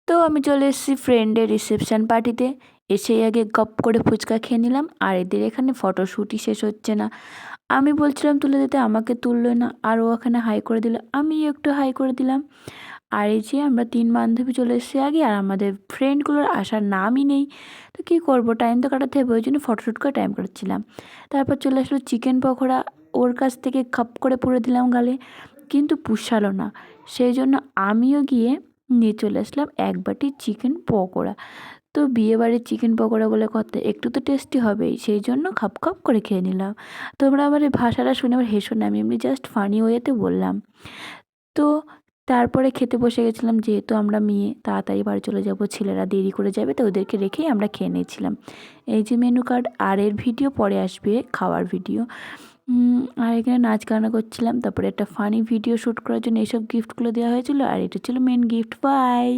তো আমি চলে এসেছি ফ্রেন্ডের রিসেপশন পার্টিতে। এসেই আগে গপ করে ফুচকা খেয়ে নিলাম, আর এদের এখানে ফটোশ্যুটই শেষ হচ্ছে না। আমি বলছিলাম তুলে দিতে, আমাকে তুললো না, আর ও ওখানে হাই করে দিল, আমি একটু হাই করে দিলাম। আর এই যে আমরা 3 বান্ধবী চলে এসেছি আগে, আর আমাদের ফ্রেন্ডগুলোর আসার নামই নেই। তো কী করবো, টাইম তো কাটাতে হবে, ওই জন্য ফটোশ্যুট করে টাইম কাটাচ্ছিলাম। তারপর চলে আসলো চিকেন পকোড়া, ওর কাছ থেকে খাপ করে পুরে দিলাম গালে, কিন্তু পুষালো না। সেই জন্য আমিও গিয়ে নিয়ে চলে আসলাম এক বাটি চিকেন পকোড়া। তো বিয়েবাড়ির চিকেন পকোড়া বলে কথা, একটু তো টেস্টি হবেই, সেই জন্য খাপ খাপ করে খেয়ে নিলাম। তোমরা আমার এই ভাষাটা শুনে আবার হেসো না, আমি এমনি জাস্ট ফানি ওয়েতে বললাম। তো তারপরে খেতে বসে গেছিলাম, যেহেতু আমরা মেয়ে তাড়াতাড়ি বাড়ি চলে যাব, ছেলেরা দেরি করে যাবে, তো ওদেরকে রেখেই আমরা খেয়ে নিয়েছিলাম। এই যে মেনু কার্ড, আর এর ভিডিও পরে আসবে, খাওয়ার ভিডিও। আর এখানে নাচ গানা করছিলাম, তারপরে একটা ফানি ভিডিও শ্যুট করার জন্য এইসব গিফটগুলো দেওয়া হয়েছিল, আর এটা ছিল মেন গিফট। বাই।